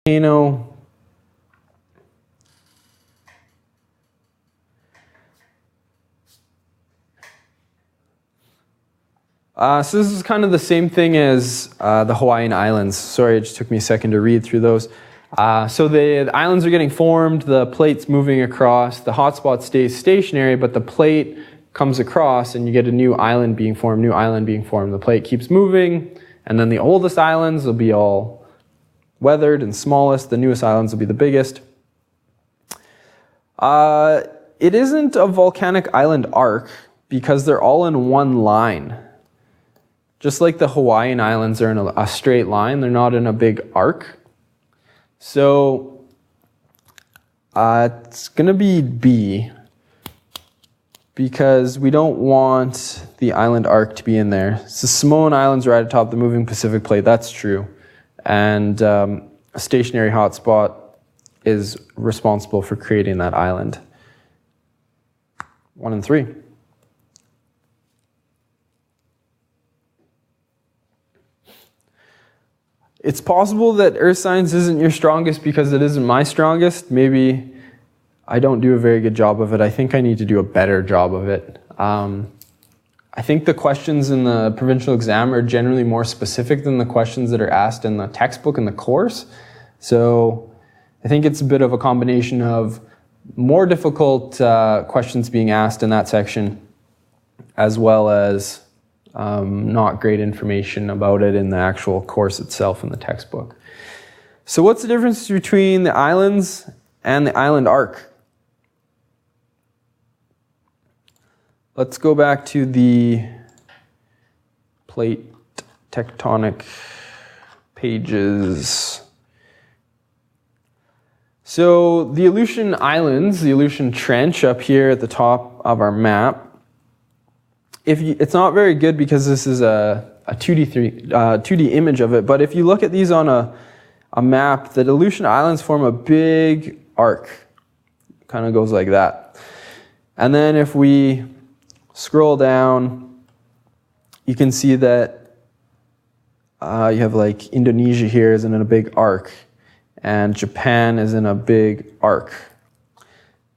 volcano. So this is kind of the same thing as the Hawaiian Islands. Sorry, it just took me a second to read through those. So the islands are getting formed, the plate's moving across, the hotspot stays stationary, but the plate comes across and you get a new island being formed, The plate keeps moving, and then the oldest islands will be all weathered and smallest, the newest islands will be the biggest. It isn't a volcanic island arc because they're all in one line. Just like the Hawaiian Islands are in a straight line, they're not in a big arc. So it's going to be B because we don't want the island arc to be in there. So Samoan Islands right atop the moving Pacific plate, that's true. And a stationary hotspot is responsible for creating that island. 1 and 3. It's possible that earth science isn't your strongest because it isn't my strongest. Maybe I don't do a very good job of it. I think I need to do a better job of it. I think the questions in the provincial exam are generally more specific than the questions that are asked in the textbook and the course. So I think it's a bit of a combination of more difficult questions being asked in that section, as well as not great information about it in the actual course itself in the textbook. So what's the difference between the islands and the island arc? Let's go back to the plate tectonic pages. So the Aleutian Islands, the Aleutian Trench up here at the top of our map, it's not very good because this is a 2D image of it, but if you look at these on a map, the Aleutian Islands form a big arc. Kind of goes like that. And then if we scroll down, you can see that you have like Indonesia here is in a big arc, and Japan is in a big arc.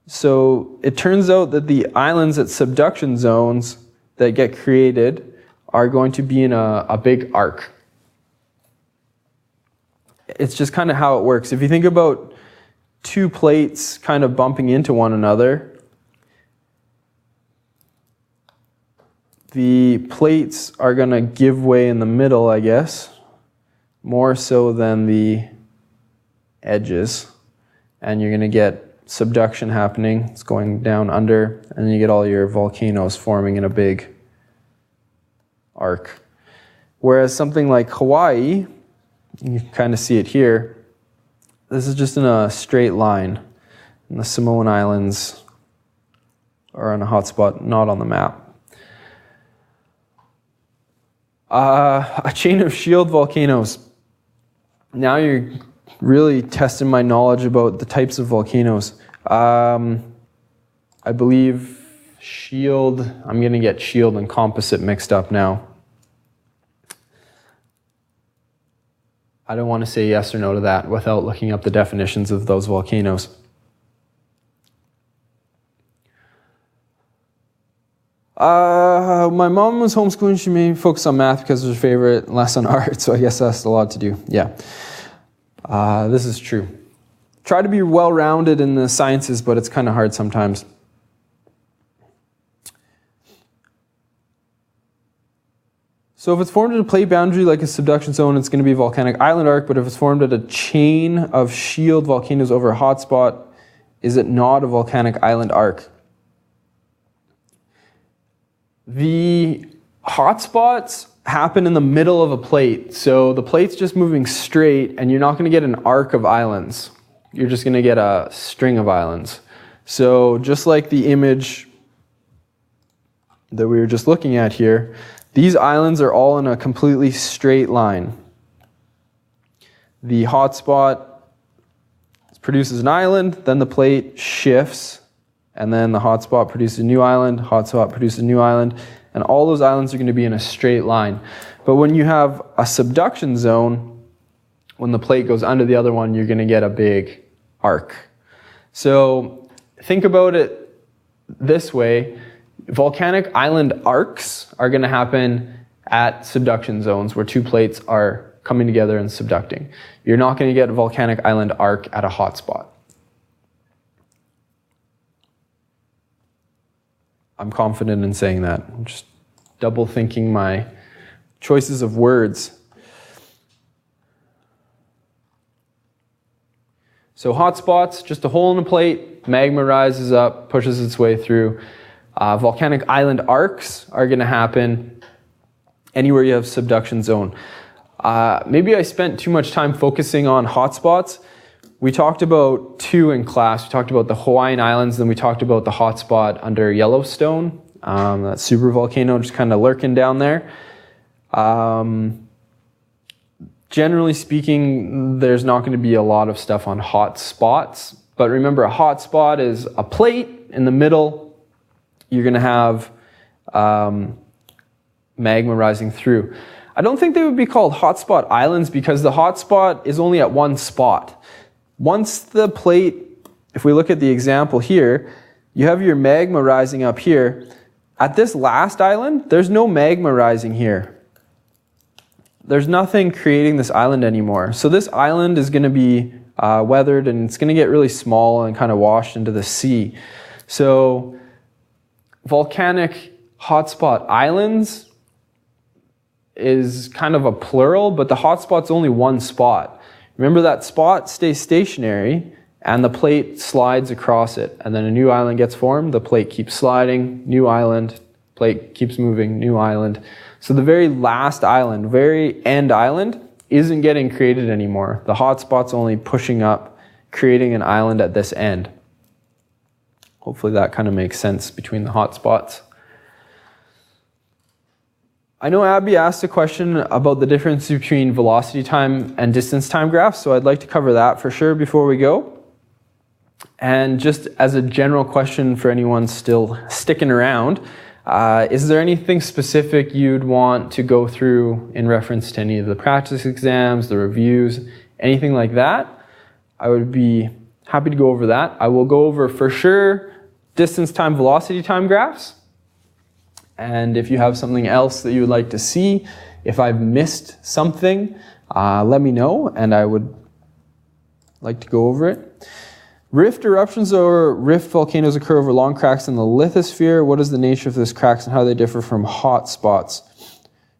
So it turns out that the islands at subduction zones that get created are going to be in a big arc. It's just kind of how it works. If you think about two plates kind of bumping into one another, the plates are going to give way in the middle, I guess, more so than the edges. And you're going to get subduction happening. It's going down under, and then you get all your volcanoes forming in a big arc. Whereas something like Hawaii, you can kind of see it here, this is just in a straight line. And the Samoan Islands are on a hotspot, not on the map. A chain of shield volcanoes. Now you're really testing my knowledge about the types of volcanoes. I believe shield, I'm going to get shield and composite mixed up now. I don't want to say yes or no to that without looking up the definitions of those volcanoes. My mom was homeschooling. She made me focus on math because it was her favorite, less on art, so I guess that's a lot to do. Yeah, this is true. Try to be well-rounded in the sciences, but it's kind of hard sometimes. So if it's formed at a plate boundary like a subduction zone, it's going to be a volcanic island arc, but if it's formed at a chain of shield volcanoes over a hotspot, is it not a volcanic island arc? The hotspots happen in the middle of a plate, so the plate's just moving straight, and you're not going to get an arc of islands. You're just going to get a string of islands. So just like the image that we were just looking at here, these islands are all in a completely straight line. The hotspot produces an island, then the plate shifts, and then the hotspot produces a new island, hotspot produces a new island, and all those islands are going to be in a straight line. But when you have a subduction zone, when the plate goes under the other one, you're going to get a big arc. So think about it this way. Volcanic island arcs are going to happen at subduction zones where two plates are coming together and subducting. You're not going to get a volcanic island arc at a hot spot. I'm confident in saying that. I'm just double thinking my choices of words. So hot spots, just a hole in a plate, magma rises up, pushes its way through. Volcanic island arcs are going to happen anywhere you have subduction zone. Maybe I spent too much time focusing on hot spots. We talked about two in class. We talked about the Hawaiian Islands, then we talked about the hot spot under Yellowstone, that super volcano just kind of lurking down there. Generally speaking, there's not going to be a lot of stuff on hot spots, but remember, a hot spot is a plate in the middle. You're going to have magma rising through. I don't think they would be called hotspot islands because the hotspot is only at one spot. Once the plate, if we look at the example here, you have your magma rising up here. At this last island, there's no magma rising here. There's nothing creating this island anymore. So this island is going to be weathered and it's going to get really small and kind of washed into the sea. So volcanic hotspot islands is kind of a plural, but the hotspot's only one spot. Remember, that spot stays stationary and the plate slides across it, and then a new island gets formed, the plate keeps sliding, new island, plate keeps moving, new island. So the very last island, very end island, isn't getting created anymore. The hotspot's only pushing up, creating an island at this end. Hopefully that kind of makes sense between the hotspots. I know Abby asked a question about the difference between velocity time and distance time graphs, so I'd like to cover that for sure before we go. And just as a general question for anyone still sticking around, is there anything specific you'd want to go through in reference to any of the practice exams, the reviews, anything like that? I would be happy to go over that. I will go over for sure distance time, velocity time graphs. And if you have something else that you would like to see, if I've missed something, let me know and I would like to go over it. Rift eruptions or rift volcanoes occur over long cracks in the lithosphere. What is the nature of these cracks and how they differ from hot spots?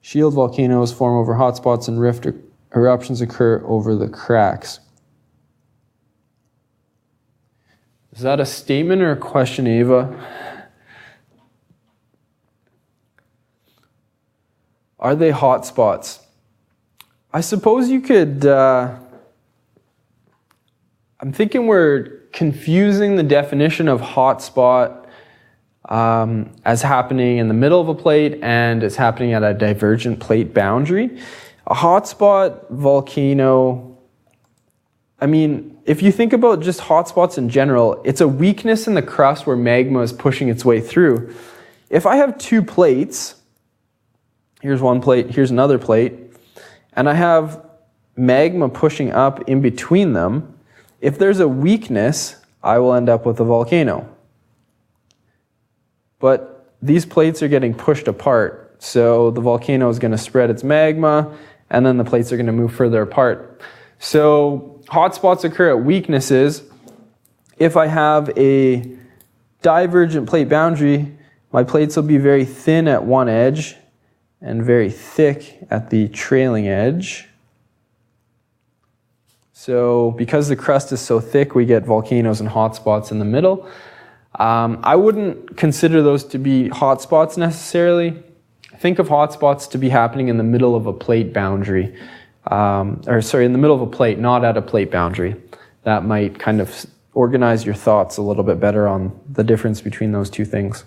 Shield volcanoes form over hot spots and rift eruptions occur over the cracks. Is that a statement or a question, Ava? Are they hot spots? I suppose you could, I'm thinking we're confusing the definition of hot spot as happening in the middle of a plate and as happening at a divergent plate boundary. A hot spot volcano, I mean, if you think about just hot spots in general, it's a weakness in the crust where magma is pushing its way through. If I have two plates, here's one plate, here's another plate, and I have magma pushing up in between them, if there's a weakness, I will end up with a volcano. But these plates are getting pushed apart, so the volcano is going to spread its magma, and then the plates are going to move further apart. So hotspots occur at weaknesses. If I have a divergent plate boundary, my plates will be very thin at one edge and very thick at the trailing edge. So because the crust is so thick, we get volcanoes and hotspots in the middle. I wouldn't consider those to be hotspots necessarily. Think of hotspots to be happening in the middle of a plate boundary. In the middle of a plate, not at a plate boundary. That might kind of organize your thoughts a little bit better on the difference between those two things.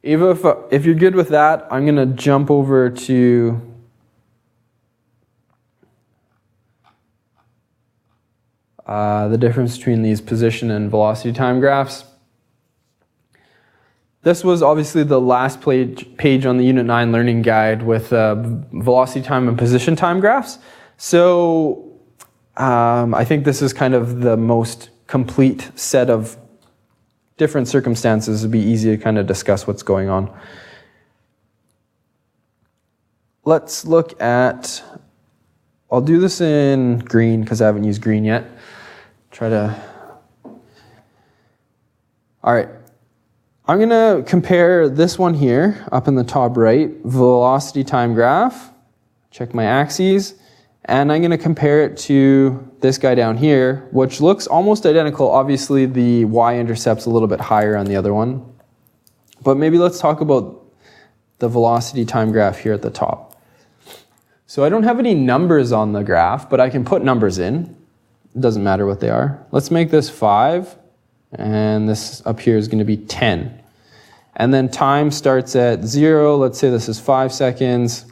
Eva, if you're good with that, I'm going to jump over to the difference between these position and velocity time graphs. This was obviously the last page on the Unit 9 learning guide with velocity time and position time graphs. So I think this is kind of the most complete set of different circumstances. It'd be easy to kind of discuss what's going on. Let's look at, I'll do this in green because I haven't used green yet. All right. I'm going to compare this one here, up in the top right, velocity time graph, check my axes, and I'm going to compare it to this guy down here, which looks almost identical. Obviously, the y-intercept's a little bit higher on the other one. But maybe let's talk about the velocity time graph here at the top. So I don't have any numbers on the graph, but I can put numbers in. It doesn't matter what they are. Let's make this 5, and this up here is going to be 10. And then time starts at 0. Let's say this is 5 seconds.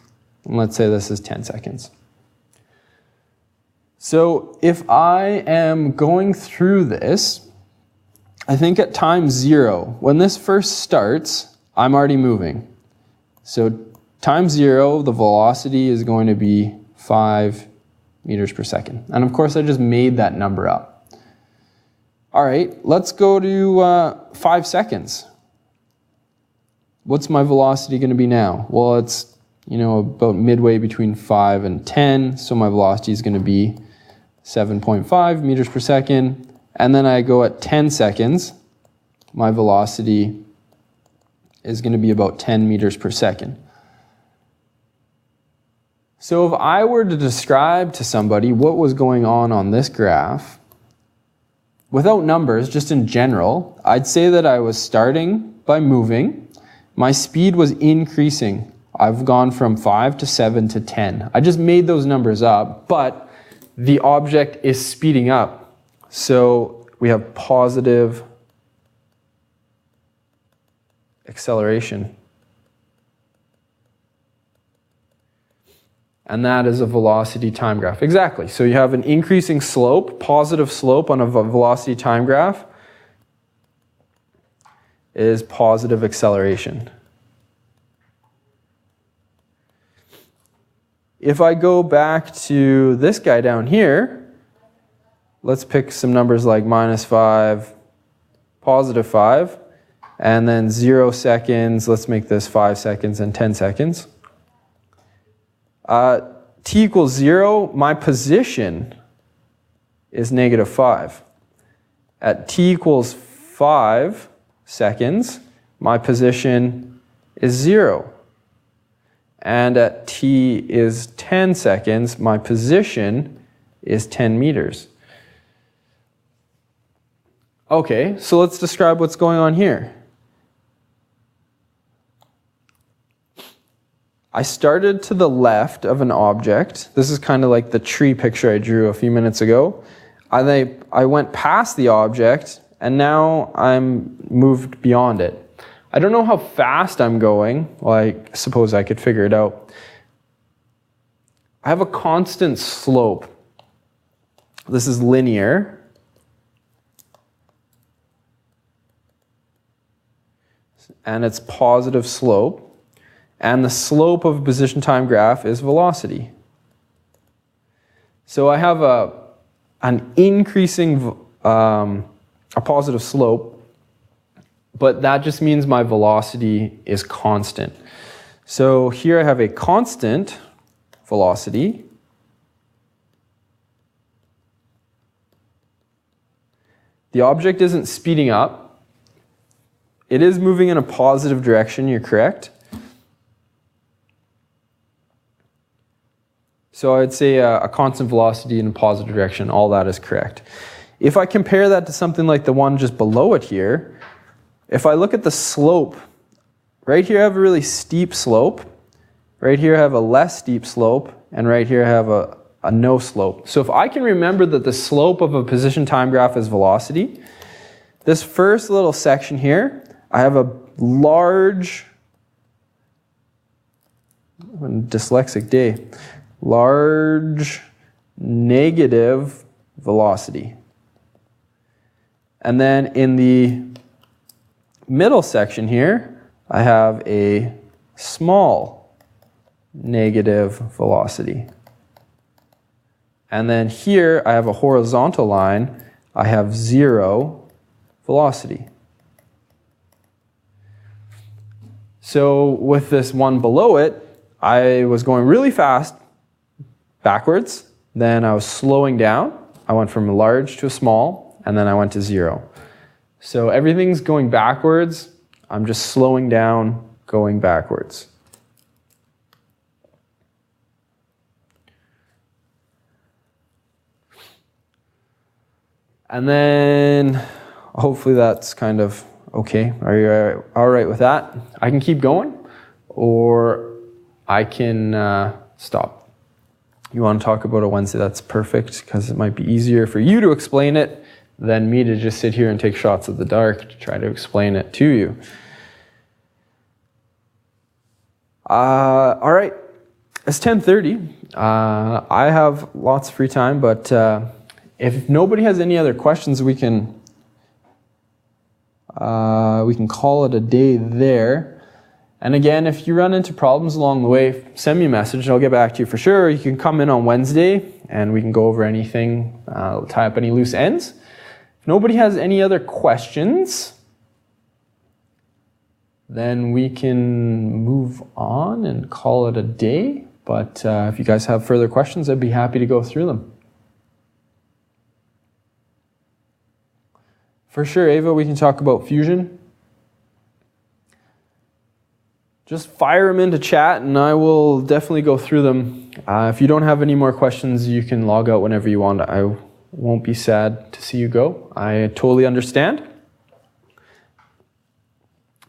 And let's say this is 10 seconds. So if I am going through this, I think at time 0, when this first starts, I'm already moving. So time 0, the velocity is going to be 5 meters per second. And of course, I just made that number up. All right, let's go to 5 seconds. What's my velocity going to be now? Well, it's, about midway between 5 and 10, so my velocity is going to be 7.5 meters per second. And then I go at 10 seconds, my velocity is going to be about 10 meters per second. So if I were to describe to somebody what was going on this graph, without numbers, just in general, I'd say that I was starting by moving. My speed was increasing. I've gone from 5 to 7 to 10. I just made those numbers up, but the object is speeding up. So we have positive acceleration. And that is a velocity time graph. Exactly. So you have an increasing slope, positive slope on a velocity time graph is positive acceleration. If I go back to this guy down here, let's pick some numbers like -5, +5, and then 0 seconds. Let's make this 5 seconds and 10 seconds. T equals 0, my position is -5. At t equals 5 seconds, my position is 0. And at t is 10 seconds, my position is 10 meters. Okay, so let's describe what's going on here. I started to the left of an object. This is kind of like the tree picture I drew a few minutes ago. I went past the object, and now I'm moved beyond it. I don't know how fast I'm going. Well, I suppose I could figure it out. I have a constant slope. This is linear. And it's positive slope. And the slope of a position time graph is velocity. So I have an increasing, a positive slope, but that just means my velocity is constant. So here I have a constant velocity. The object isn't speeding up. It is moving in a positive direction, you're correct. So I'd say a constant velocity in a positive direction, all that is correct. If I compare that to something like the one just below it here, if I look at the slope, right here I have a really steep slope, right here I have a less steep slope, and right here I have a no slope. So if I can remember that the slope of a position time graph is velocity, this first little section here, I have a large, dyslexic day, large negative velocity. And then in the middle section here, I have a small negative velocity. And then here I have a horizontal line, I have 0 velocity. So with this one below it, I was going really fast backwards, then I was slowing down. I went from a large to a small, and then I went to 0. So everything's going backwards. I'm just slowing down, going backwards. And then hopefully that's kind of okay. Are you all right with that? I can keep going, or I can stop. You want to talk about a Wednesday, that's perfect, because it might be easier for you to explain it than me to just sit here and take shots at the dark to try to explain it to you. All right, it's 10:30. I have lots of free time, but if nobody has any other questions, we can call it a day there. And again, if you run into problems along the way, send me a message and I'll get back to you for sure. You can come in on Wednesday and we can go over anything, tie up any loose ends. If nobody has any other questions, then we can move on and call it a day. But if you guys have further questions, I'd be happy to go through them. For sure, Ava, we can talk about fusion. Just fire them into chat and I will definitely go through them. If you don't have any more questions, you can log out whenever you want. I won't be sad to see you go. I totally understand.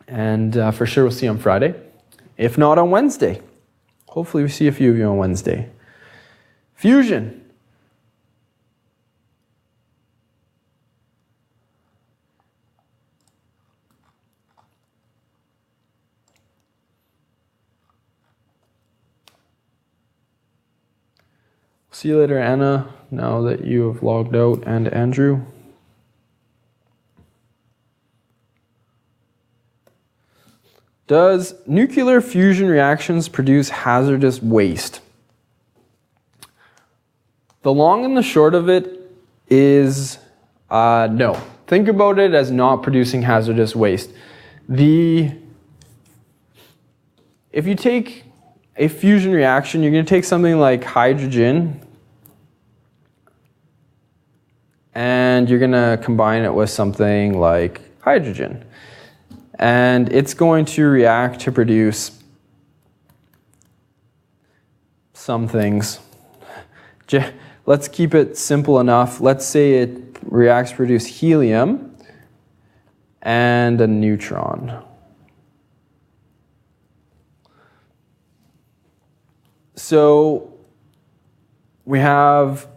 And for sure, we'll see you on Friday. If not, on Wednesday. Hopefully we see a few of you on Wednesday. Fusion. See you later, Anna, now that you have logged out, and Andrew. Does nuclear fusion reactions produce hazardous waste? The long and the short of it is no. Think about it as not producing hazardous waste. If you take a fusion reaction, you're going to take something like hydrogen and you're going to combine it with something like hydrogen. And it's going to react to produce some things. Let's keep it simple enough. Let's say it reacts to produce helium and a neutron. So we have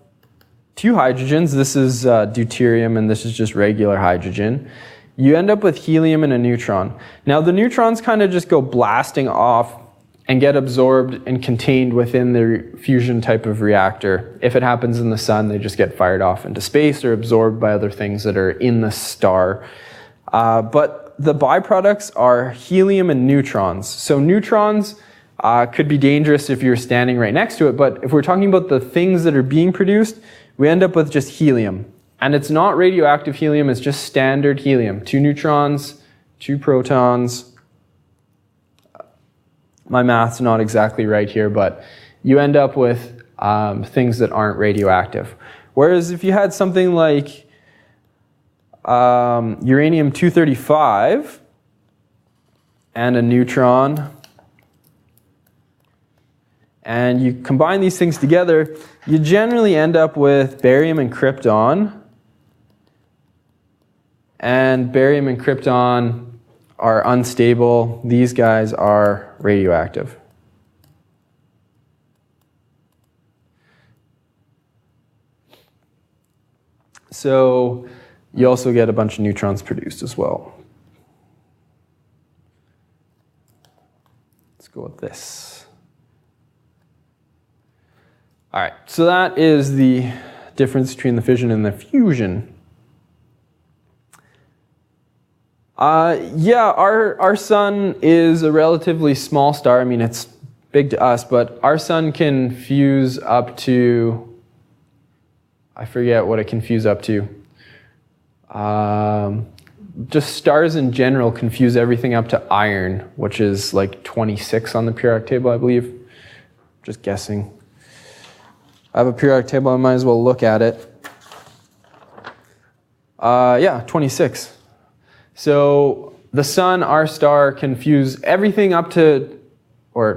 two hydrogens. This is deuterium and this is just regular hydrogen. You end up with helium and a neutron. Now the neutrons kind of just go blasting off and get absorbed and contained within the fusion type of reactor. If it happens in the sun, they just get fired off into space or absorbed by other things that are in the star. But the byproducts are helium and neutrons. So neutrons could be dangerous if you're standing right next to it, but if we're talking about the things that are being produced, we end up with just helium. And it's not radioactive helium, it's just standard helium. 2 neutrons, 2 protons. My math's not exactly right here, but you end up with things that aren't radioactive. Whereas if you had something like uranium-235 and a neutron, and you combine these things together, you generally end up with barium and krypton. And barium and krypton are unstable. These guys are radioactive. So you also get a bunch of neutrons produced as well. Let's go with this. All right, so that is the difference between the fission and the fusion. Yeah, our sun is a relatively small star. I mean, it's big to us, but our sun can fuse up to, I forget what it can fuse up to. Just stars in general can fuse everything up to iron, which is like 26 on the periodic table, I believe. Just guessing. I have a periodic table, I might as well look at it. Yeah, 26. So the sun, our star, can fuse everything up to,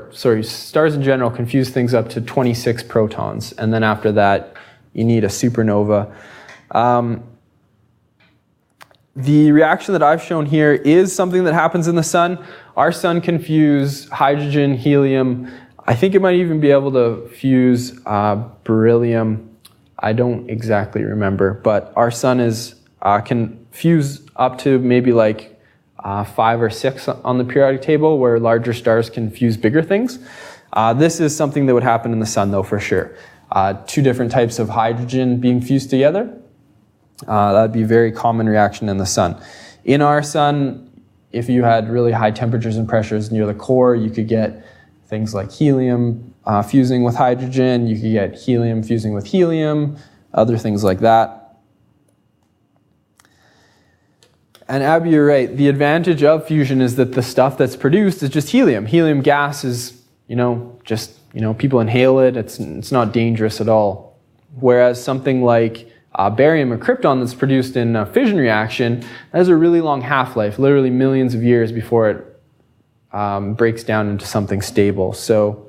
stars in general can fuse things up to 26 protons. And then after that, you need a supernova. The reaction that I've shown here is something that happens in the sun. Our sun can fuse hydrogen, helium. I think it might even be able to fuse beryllium. I don't exactly remember, but our sun can fuse up to maybe like 5 or 6 on the periodic table, where larger stars can fuse bigger things. This is something that would happen in the sun, though, for sure. 2 different types of hydrogen being fused together. That would be a very common reaction in the sun. In our sun, if you had really high temperatures and pressures near the core, you could get things like helium fusing with hydrogen. You could get helium fusing with helium, other things like that. And Abby, you're right. The advantage of fusion is that the stuff that's produced is just helium. Helium gas is, people inhale it. It's not dangerous at all. Whereas something like barium or krypton that's produced in a fission reaction has a really long half-life, literally millions of years before it breaks down into something stable. So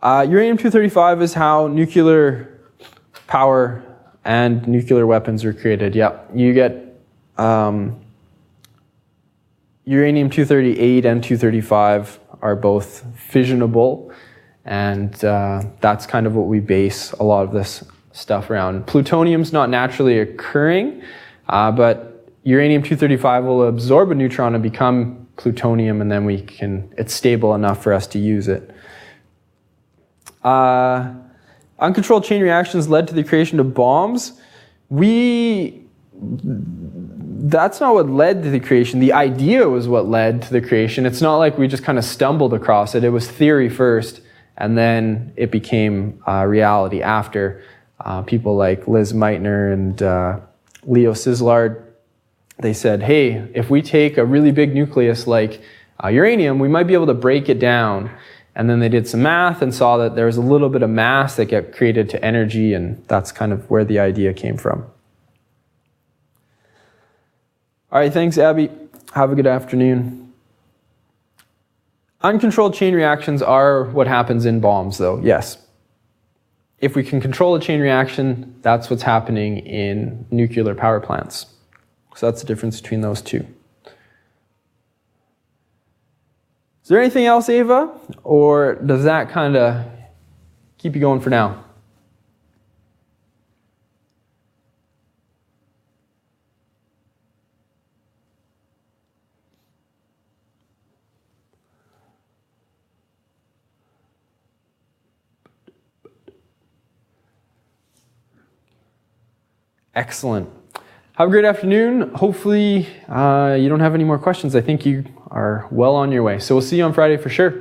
uranium-235 is how nuclear power and nuclear weapons are created. Yep, you get uranium-238 and 235 are both fissionable, and that's kind of what we base a lot of this stuff around. Plutonium's not naturally occurring, but uranium-235 will absorb a neutron and become plutonium, and then it's stable enough for us to use it. Uncontrolled chain reactions led to the creation of bombs. That's not what led to the creation. The idea was what led to the creation. It's not like we just kind of stumbled across it. It was theory first, and then it became reality after. People like Liz Meitner and Leo Szilard, they said, hey, if we take a really big nucleus like uranium, we might be able to break it down. And then they did some math and saw that there was a little bit of mass that got created to energy, and that's kind of where the idea came from. All right, thanks, Abby. Have a good afternoon. Uncontrolled chain reactions are what happens in bombs, though, yes. If we can control a chain reaction, that's what's happening in nuclear power plants. So that's the difference between those two. Is there anything else, Ava? Or does that kind of keep you going for now? Excellent. Have a great afternoon. Hopefully you don't have any more questions. I think you are well on your way. So we'll see you on Friday for sure.